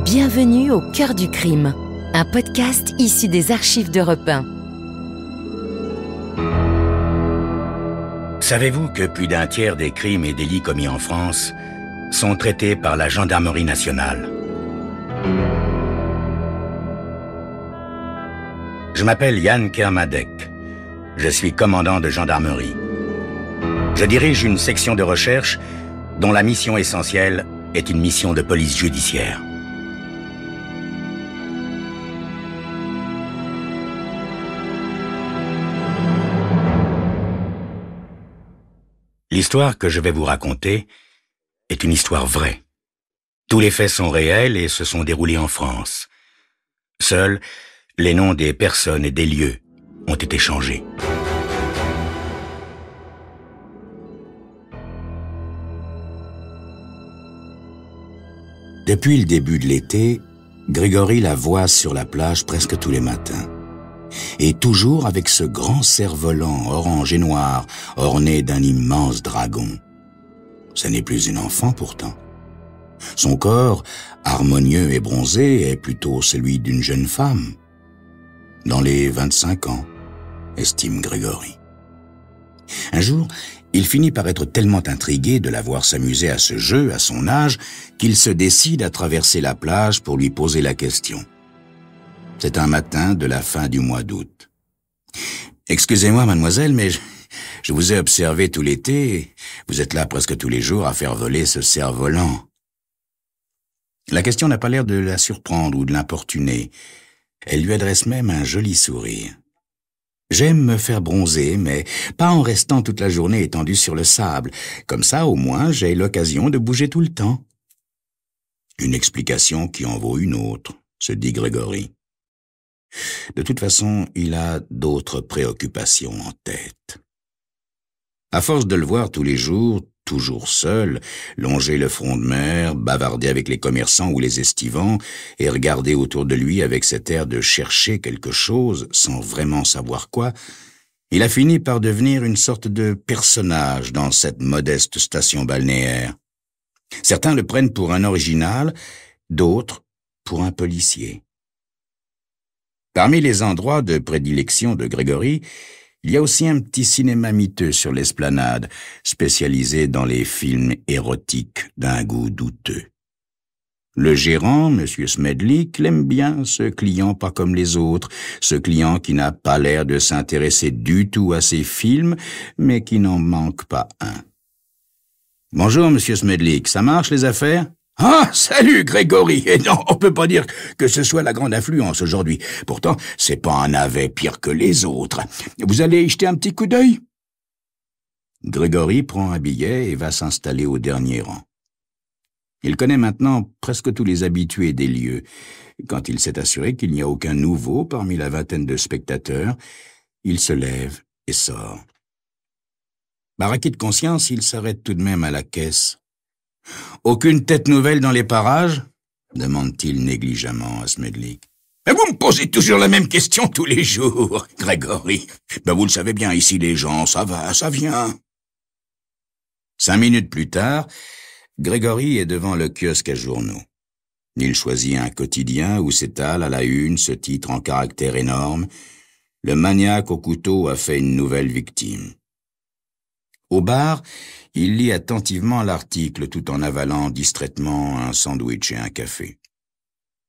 Bienvenue au cœur du crime, un podcast issu des archives d'Europe 1. Savez-vous que plus d'un tiers des crimes et délits commis en France sont traités par la gendarmerie nationale? Je m'appelle Yann Kermadec. Je suis commandant de gendarmerie. Je dirige une section de recherche dont la mission essentielle est une mission de police judiciaire. L'histoire que je vais vous raconter est une histoire vraie. Tous les faits sont réels et se sont déroulés en France. Seuls, les noms des personnes et des lieux ont été changés. Depuis le début de l'été, Grégory la voit sur la plage presque tous les matins. Et toujours avec ce grand cerf-volant orange et noir, orné d'un immense dragon. Ce n'est plus une enfant pourtant. Son corps, harmonieux et bronzé, est plutôt celui d'une jeune femme. Dans les 25 ans, estime Grégory. Un jour, il finit par être tellement intrigué de la voir s'amuser à ce jeu, à son âge, qu'il se décide à traverser la plage pour lui poser la question. C'est un matin de la fin du mois d'août. « Excusez-moi, mademoiselle, mais je vous ai observé tout l'été. Vous êtes là presque tous les jours à faire voler ce cerf-volant. » La question n'a pas l'air de la surprendre ou de l'importuner. Elle lui adresse même un joli sourire. « J'aime me faire bronzer, mais pas en restant toute la journée étendu sur le sable. Comme ça, au moins, j'ai l'occasion de bouger tout le temps. » Une explication qui en vaut une autre, se dit Grégory. De toute façon, il a d'autres préoccupations en tête. À force de le voir tous les jours, toujours seul, longer le front de mer, bavarder avec les commerçants ou les estivants, et regarder autour de lui avec cet air de chercher quelque chose, sans vraiment savoir quoi, il a fini par devenir une sorte de personnage dans cette modeste station balnéaire. Certains le prennent pour un original, d'autres pour un policier. Parmi les endroits de prédilection de Grégory, il y a aussi un petit cinéma miteux sur l'esplanade, spécialisé dans les films érotiques d'un goût douteux. Le gérant, M. Smedlik, l'aime bien, ce client pas comme les autres, ce client qui n'a pas l'air de s'intéresser du tout à ces films, mais qui n'en manque pas un. « Bonjour, M. Smedlik, ça marche les affaires ?» « Ah, salut Grégory. Et non, on peut pas dire que ce soit la grande influence aujourd'hui. Pourtant, c'est pas un navet pire que les autres. Vous allez y jeter un petit coup d'œil ?» Grégory prend un billet et va s'installer au dernier rang. Il connaît maintenant presque tous les habitués des lieux. Quand il s'est assuré qu'il n'y a aucun nouveau parmi la vingtaine de spectateurs, il se lève et sort. Par acquis de conscience, il s'arrête tout de même à la caisse. « Aucune tête nouvelle dans les parages ?» demande-t-il négligemment à Smedlik. « Mais vous me posez toujours la même question tous les jours, Grégory. Vous le savez bien, ici les gens, ça va, ça vient. » 5 minutes plus tard, Grégory est devant le kiosque à journaux. Il choisit un quotidien où s'étale à la une ce titre en caractères énormes. Le maniaque au couteau a fait une nouvelle victime. Au bar, il lit attentivement l'article tout en avalant distraitement un sandwich et un café.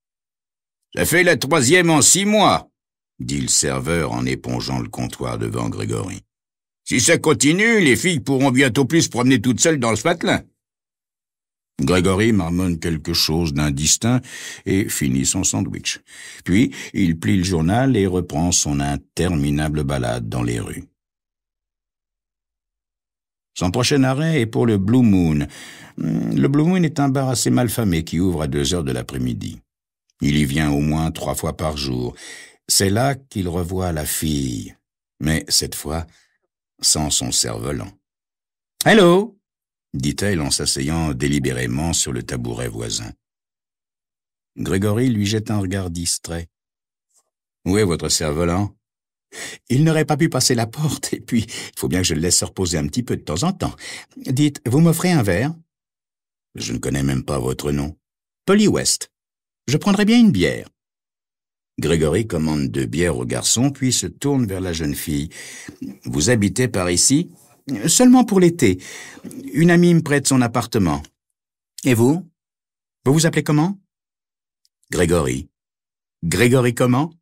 « Ça fait la 3e en 6 mois, » dit le serveur en épongeant le comptoir devant Grégory. « Si ça continue, les filles pourront bientôt plus se promener toutes seules dans ce patelin. » Grégory marmonne quelque chose d'indistinct et finit son sandwich. Puis, il plie le journal et reprend son interminable balade dans les rues. Son prochain arrêt est pour le Blue Moon. Le Blue Moon est un bar assez malfamé qui ouvre à 2 heures de l'après-midi. Il y vient au moins 3 fois par jour. C'est là qu'il revoit la fille, mais cette fois, sans son cerf-volant. « Hello !» dit-elle en s'asseyant délibérément sur le tabouret voisin. Grégory lui jette un regard distrait. « Où est votre cerf-volant ?» Il n'aurait pas pu passer la porte, et puis il faut bien que je le laisse se reposer un petit peu de temps en temps. Dites, vous m'offrez un verre? Je ne connais même pas votre nom. Polly West. Je prendrais bien une bière. Grégory commande 2 bières au garçon, puis se tourne vers la jeune fille. Vous habitez par ici? Seulement pour l'été. Une amie me prête son appartement. Et vous? Vous vous appelez comment? Grégory. Grégory comment?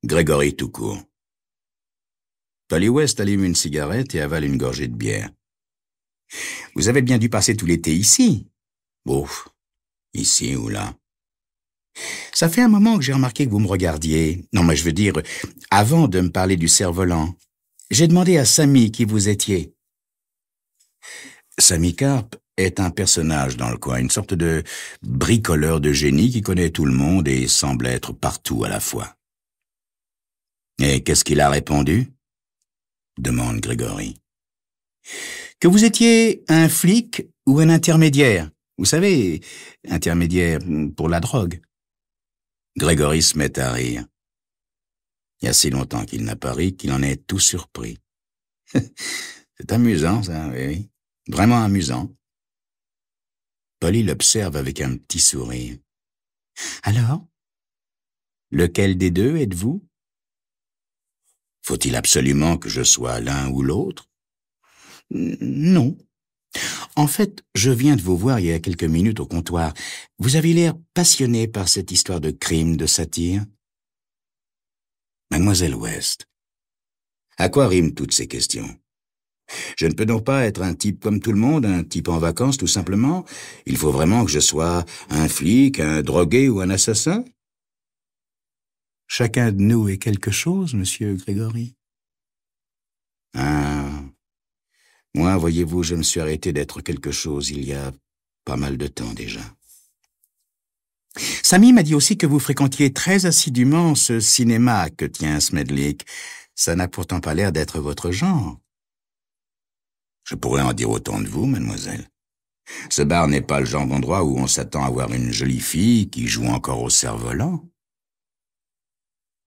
Grégory tout court. Polly West allume une cigarette et avale une gorgée de bière. Vous avez bien dû passer tout l'été ici. Ouf, ici ou là. Ça fait un moment que j'ai remarqué que vous me regardiez. Non, mais je veux dire, avant de me parler du cerf-volant, j'ai demandé à Sammy qui vous étiez. Sammy Carp est un personnage dans le coin, une sorte de bricoleur de génie qui connaît tout le monde et semble être partout à la fois. Et qu'est-ce qu'il a répondu? Demande Grégory. Que vous étiez un flic ou un intermédiaire. Vous savez, intermédiaire pour la drogue. Grégory se met à rire. Il y a si longtemps qu'il n'a pas ri qu'il en est tout surpris. C'est amusant, ça, oui. Vraiment amusant. Polly l'observe avec un petit sourire. Alors? Lequel des deux êtes-vous? Faut-il absolument que je sois l'un ou l'autre? Non. En fait, je viens de vous voir il y a quelques minutes au comptoir. Vous avez l'air passionné par cette histoire de crime, de satire. Mademoiselle West, à quoi riment toutes ces questions? Je ne peux donc pas être un type comme tout le monde, un type en vacances tout simplement? Il faut vraiment que je sois un flic, un drogué ou un assassin? Chacun de nous est quelque chose, monsieur Grégory. Ah, moi, voyez-vous, je me suis arrêté d'être quelque chose il y a pas mal de temps déjà. Sammy m'a dit aussi que vous fréquentiez très assidûment ce cinéma que tient Smedley. Ça n'a pourtant pas l'air d'être votre genre. Je pourrais en dire autant de vous, mademoiselle. Ce bar n'est pas le genre d'endroit où on s'attend à voir une jolie fille qui joue encore au cerf-volant.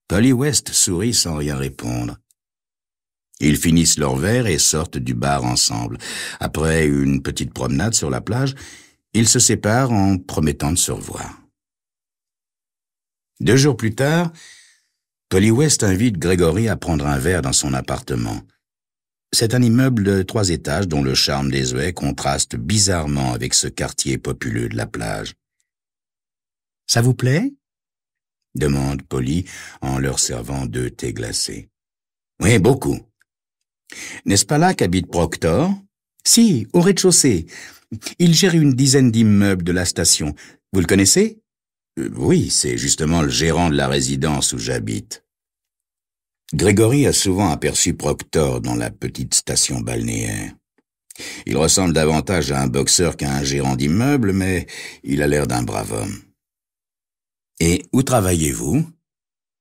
Polly West sourit sans rien répondre. Ils finissent leur verre et sortent du bar ensemble. Après une petite promenade sur la plage, ils se séparent en promettant de se revoir. 2 jours plus tard, Polly West invite Grégory à prendre un verre dans son appartement. C'est un immeuble de 3 étages dont le charme des œillets contraste bizarrement avec ce quartier populeux de la plage. « Ça vous plaît ?» demande Polly en leur servant 2 thés glacés. « Oui, beaucoup. » « N'est-ce pas là qu'habite Proctor? »« Si, au rez-de-chaussée. Il gère une dizaine d'immeubles de la station. Vous le connaissez? » Oui, c'est justement le gérant de la résidence où j'habite. Grégory a souvent aperçu Proctor dans la petite station balnéaire. Il ressemble davantage à un boxeur qu'à un gérant d'immeuble, mais il a l'air d'un brave homme. « Et où travaillez-vous »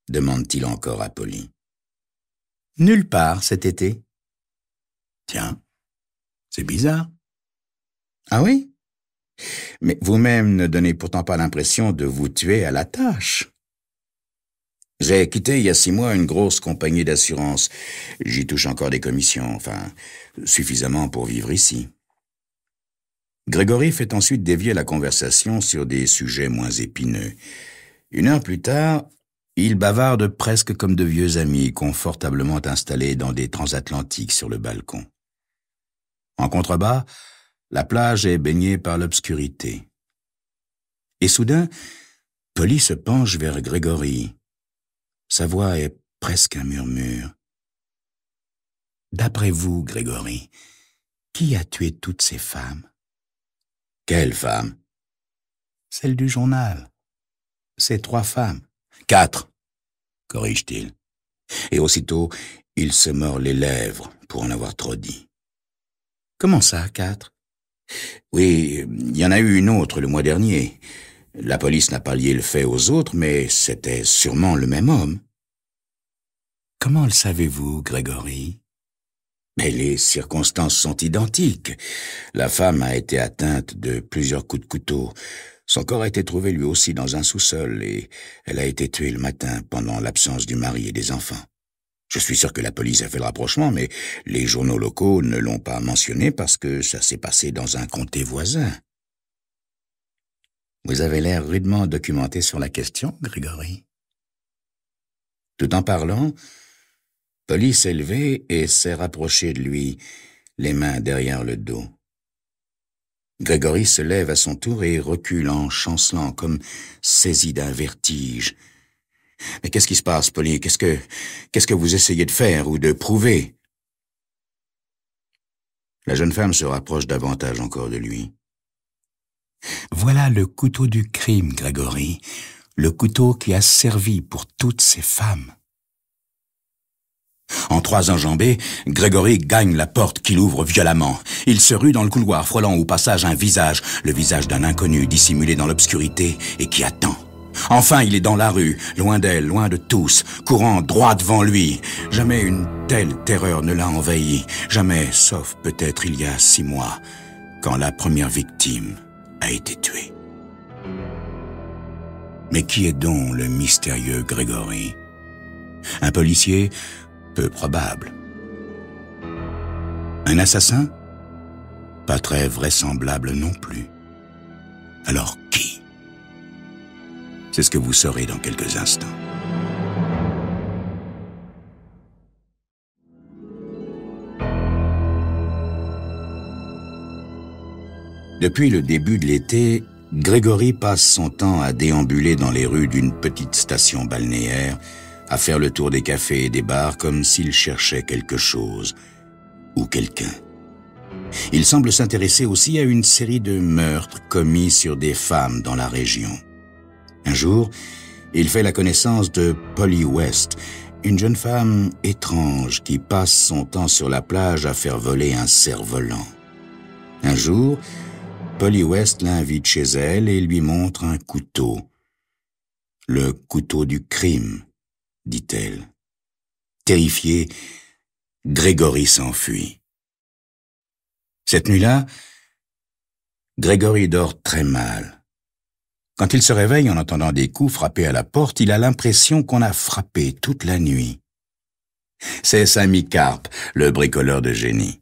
demande-t-il encore à Polly. « Nulle part cet été. » Tiens, c'est bizarre. Ah oui? Mais vous-même ne donnez pourtant pas l'impression de vous tuer à la tâche. J'ai quitté il y a 6 mois une grosse compagnie d'assurance. J'y touche encore des commissions, enfin, suffisamment pour vivre ici. Grégory fait ensuite dévier la conversation sur des sujets moins épineux. 1 heure plus tard, ils bavardent presque comme de vieux amis, confortablement installés dans des transatlantiques sur le balcon. En contrebas, la plage est baignée par l'obscurité. Et soudain, Polly se penche vers Grégory. Sa voix est presque un murmure. « D'après vous, Grégory, qui a tué toutes ces femmes? » « Quelles femmes? »« Celles du journal. Ces 3 femmes. »« 4, corrige-t-il. Et aussitôt, il se mord les lèvres pour en avoir trop dit. « Comment ça, 4 ?»« Oui, il y en a eu une autre le mois dernier. La police n'a pas lié le fait aux autres, mais c'était sûrement le même homme. » « Comment le savez-vous, Grégory? » Mais les circonstances sont identiques. La femme a été atteinte de plusieurs coups de couteau. Son corps a été trouvé lui aussi dans un sous-sol et elle a été tuée le matin pendant l'absence du mari et des enfants. Je suis sûr que la police a fait le rapprochement, mais les journaux locaux ne l'ont pas mentionné parce que ça s'est passé dans un comté voisin. Vous avez l'air rudement documenté sur la question, Grégory. Tout en parlant, Polly s'est levée et s'est rapprochée de lui, les mains derrière le dos. Grégory se lève à son tour et recule en chancelant, comme saisi d'un vertige. « Mais qu'est-ce qui se passe, Polly? Qu'est-ce que vous essayez de faire ou de prouver ?» La jeune femme se rapproche davantage encore de lui. « Voilà le couteau du crime, Grégory, le couteau qui a servi pour toutes ces femmes. » En 3 enjambées, Grégory gagne la porte qu'il ouvre violemment. Il se rue dans le couloir, frôlant au passage un visage, le visage d'un inconnu dissimulé dans l'obscurité et qui attend. Enfin, il est dans la rue, loin d'elle, loin de tous, courant droit devant lui. Jamais une telle terreur ne l'a envahi. Jamais, sauf peut-être il y a 6 mois, quand la première victime a été tuée. Mais qui est donc le mystérieux Grégory? Un policier? Peu probable. Un assassin? Pas très vraisemblable non plus. Alors qui? C'est ce que vous saurez dans quelques instants. Depuis le début de l'été, Grégory passe son temps à déambuler dans les rues d'une petite station balnéaire, à faire le tour des cafés et des bars comme s'il cherchait quelque chose ou quelqu'un. Il semble s'intéresser aussi à une série de meurtres commis sur des femmes dans la région. Un jour, il fait la connaissance de Polly West, une jeune femme étrange qui passe son temps sur la plage à faire voler un cerf-volant. Un jour, Polly West l'invite chez elle et lui montre un couteau. « Le couteau du crime », dit-elle. Terrifié, Grégory s'enfuit. Cette nuit-là, Grégory dort très mal. Quand il se réveille en entendant des coups frapper à la porte, il a l'impression qu'on a frappé toute la nuit. C'est Sammy Carp, le bricoleur de génie.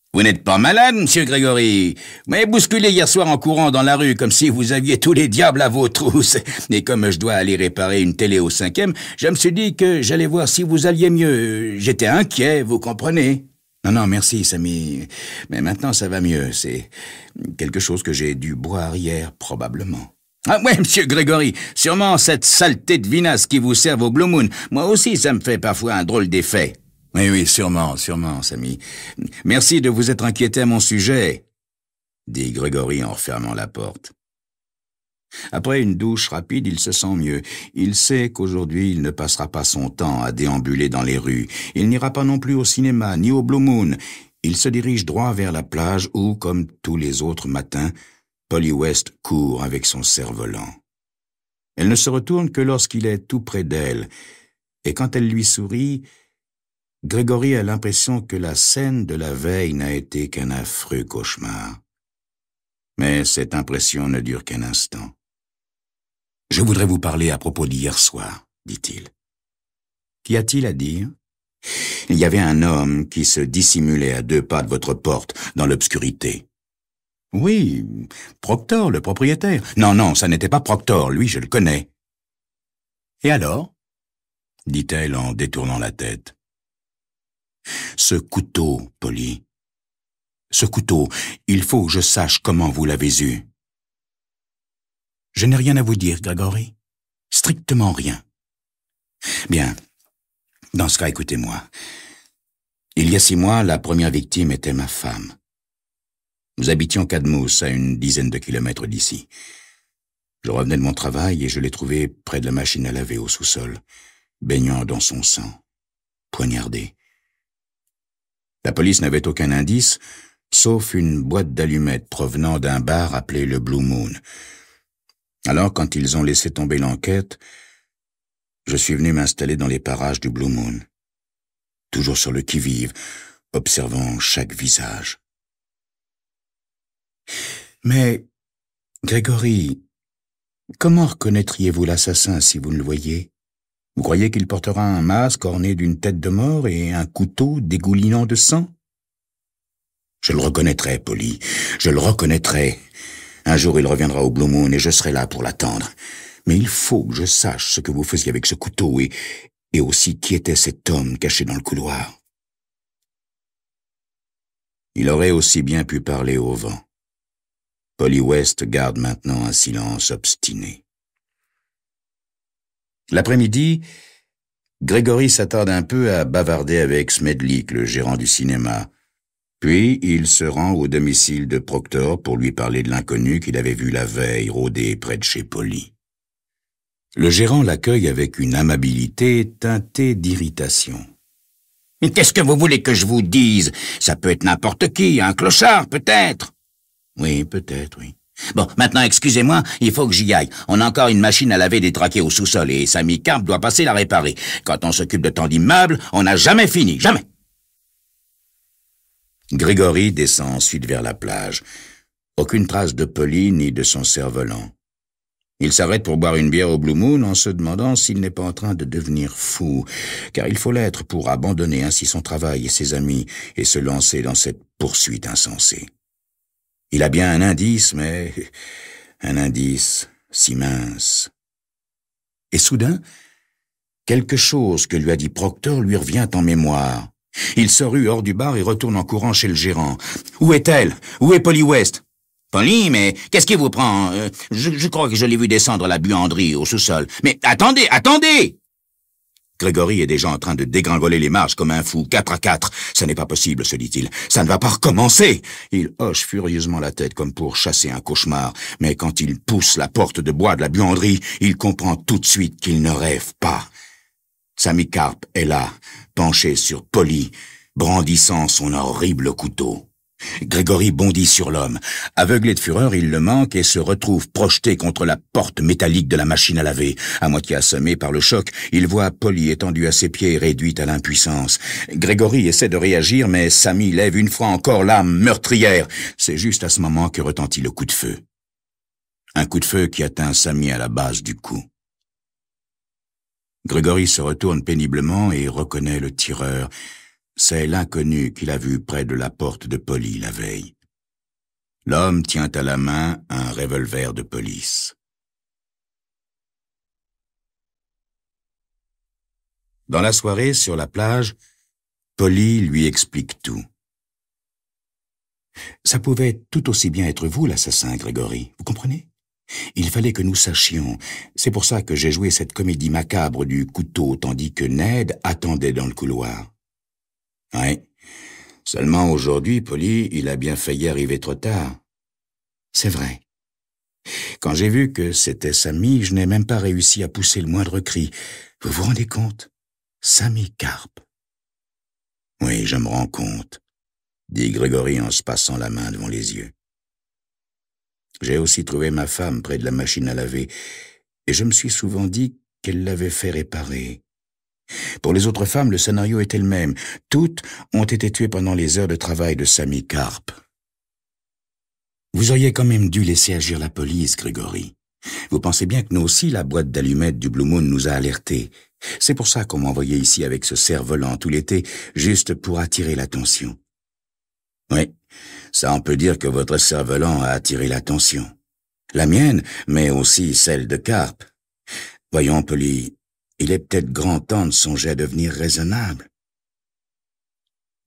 « Vous n'êtes pas malade, monsieur Grégory? Vous m'avez bousculé hier soir en courant dans la rue, comme si vous aviez tous les diables à vos trousses. Et comme je dois aller réparer une télé au 5e, je me suis dit que j'allais voir si vous alliez mieux. J'étais inquiet, vous comprenez? » « Non, merci, Sammy. Mais maintenant, ça va mieux. C'est quelque chose que j'ai dû boire hier, probablement. » « Ah ouais, monsieur Grégory, sûrement cette saleté de vinasse qui vous sert au Blue Moon. Moi aussi, ça me fait parfois un drôle d'effet. » « Oui, sûrement, Sammy. Merci de vous être inquiété à mon sujet, » dit Grégory en refermant la porte. Après une douche rapide, il se sent mieux. Il sait qu'aujourd'hui, il ne passera pas son temps à déambuler dans les rues. Il n'ira pas non plus au cinéma, ni au Blue Moon. Il se dirige droit vers la plage où, comme tous les autres matins, Polly West court avec son cerf-volant. Elle ne se retourne que lorsqu'il est tout près d'elle, et quand elle lui sourit, Grégory a l'impression que la scène de la veille n'a été qu'un affreux cauchemar. Mais cette impression ne dure qu'un instant. « Je voudrais vous parler à propos d'hier soir, » dit-il. « Qu'y a-t-il à dire ? Il y avait un homme qui se dissimulait à 2 pas de votre porte, dans l'obscurité. »« Oui, Proctor, le propriétaire. »« Non, ça n'était pas Proctor, lui je le connais. »« Et alors ?» dit-elle en détournant la tête. « Ce couteau, Polly. Ce couteau, il faut que je sache comment vous l'avez eu. » « Je n'ai rien à vous dire, Grégory. Strictement rien. »« Bien. Dans ce cas, écoutez-moi. Il y a 6 mois, la première victime était ma femme. Nous habitions Cadmousse, à une dizaine de kilomètres d'ici. Je revenais de mon travail et je l'ai trouvée près de la machine à laver au sous-sol, baignant dans son sang, poignardée. La police n'avait aucun indice, sauf une boîte d'allumettes provenant d'un bar appelé le Blue Moon. Alors, quand ils ont laissé tomber l'enquête, je suis venu m'installer dans les parages du Blue Moon, toujours sur le qui-vive, observant chaque visage. Mais, Grégory, comment reconnaîtriez-vous l'assassin si vous ne le voyiez? Vous croyez qu'il portera un masque orné d'une tête de mort et un couteau dégoulinant de sang? Je le reconnaîtrai, Polly, je le reconnaîtrai. Un jour, il reviendra au Blue Moon et je serai là pour l'attendre. Mais il faut que je sache ce que vous faisiez avec ce couteau et aussi qui était cet homme caché dans le couloir. » Il aurait aussi bien pu parler au vent. Polly West garde maintenant un silence obstiné. L'après-midi, Gregory s'attarde un peu à bavarder avec Smedley, le gérant du cinéma. Puis il se rend au domicile de Proctor pour lui parler de l'inconnu qu'il avait vu la veille rôder près de chez Polly. Le gérant l'accueille avec une amabilité teintée d'irritation. « Mais qu'est-ce que vous voulez que je vous dise? Ça peut être n'importe qui, un clochard, peut-être. » »« Oui, peut-être, oui. »« Bon, maintenant, excusez-moi, il faut que j'y aille. On a encore une machine à laver détraquée au sous-sol et Sammy Karp doit passer la réparer. Quand on s'occupe de tant d'immeubles, on n'a jamais fini, jamais. » Gregory descend ensuite vers la plage. Aucune trace de Polly ni de son cerf-volant. Il s'arrête pour boire une bière au Blue Moon en se demandant s'il n'est pas en train de devenir fou, car il faut l'être pour abandonner ainsi son travail et ses amis et se lancer dans cette poursuite insensée. Il a bien un indice, mais un indice si mince. Et soudain, quelque chose que lui a dit Proctor lui revient en mémoire. Il se rue hors du bar et retourne en courant chez le gérant. « Où est-elle? Où est Polly West? »« Polly, mais qu'est-ce qui vous prend? Je crois que je l'ai vu descendre à la buanderie au sous-sol. Mais attendez, attendez !» Gregory est déjà en train de dégringoler les marches comme un fou, 4 à 4. « Ça n'est pas possible, se dit-il. Ça ne va pas recommencer !» Il hoche furieusement la tête comme pour chasser un cauchemar. Mais quand il pousse la porte de bois de la buanderie, il comprend tout de suite qu'il ne rêve pas. Sammy Karp est là, penché sur Polly, brandissant son horrible couteau. Gregory bondit sur l'homme. Aveuglé de fureur, il le manque et se retrouve projeté contre la porte métallique de la machine à laver. À moitié assommé par le choc, il voit Polly étendue à ses pieds, réduite à l'impuissance. Gregory essaie de réagir, mais Sammy lève une fois encore l'arme meurtrière. C'est juste à ce moment que retentit le coup de feu. Un coup de feu qui atteint Sammy à la base du cou. Gregory se retourne péniblement et reconnaît le tireur. C'est l'inconnu qu'il a vu près de la porte de Polly la veille. L'homme tient à la main un revolver de police. Dans la soirée, sur la plage, Polly lui explique tout. « Ça pouvait tout aussi bien être vous, l'assassin, Gregory, vous comprenez ? Il fallait que nous sachions. C'est pour ça que j'ai joué cette comédie macabre du couteau, tandis que Ned attendait dans le couloir. » Oui. Seulement aujourd'hui, Polly, il a bien failli arriver trop tard. C'est vrai. Quand j'ai vu que c'était Sammy, je n'ai même pas réussi à pousser le moindre cri. Vous vous rendez compte? Sammy Karp. Oui, je me rends compte, dit Gregory en se passant la main devant les yeux. J'ai aussi trouvé ma femme près de la machine à laver, et je me suis souvent dit qu'elle l'avait fait réparer. Pour les autres femmes, le scénario était le même. Toutes ont été tuées pendant les heures de travail de Sammy Karp. Vous auriez quand même dû laisser agir la police, Gregory. Vous pensez bien que nous aussi, la boîte d'allumettes du Blue Moon nous a alertés. C'est pour ça qu'on m'a envoyé ici avec ce cerf-volant tout l'été, juste pour attirer l'attention. Oui, ça on peut dire que votre cerf-volant a attiré l'attention. La mienne, mais aussi celle de Karp. Voyons, Polly, il est peut-être grand temps de songer à devenir raisonnable.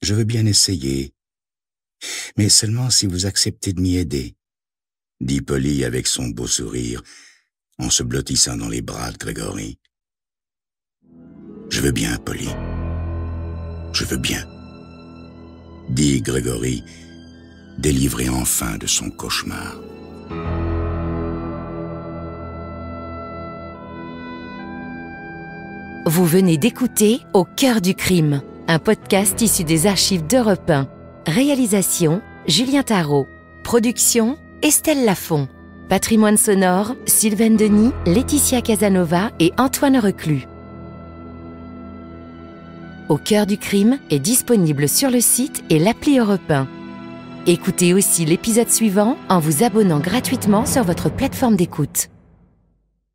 Je veux bien essayer, mais seulement si vous acceptez de m'y aider, dit Polly avec son beau sourire, en se blottissant dans les bras de Gregory. Je veux bien, Polly. Je veux bien, dit Gregory, délivré enfin de son cauchemar. Vous venez d'écouter Au cœur du crime, un podcast issu des archives d'Europe 1. Réalisation, Julien Tarot. Production, Estelle Lafont. Patrimoine sonore, Sylvaine Denis, Laetitia Casanova et Antoine Reclus. Au cœur du crime est disponible sur le site et l'appli Europe 1. Écoutez aussi l'épisode suivant en vous abonnant gratuitement sur votre plateforme d'écoute.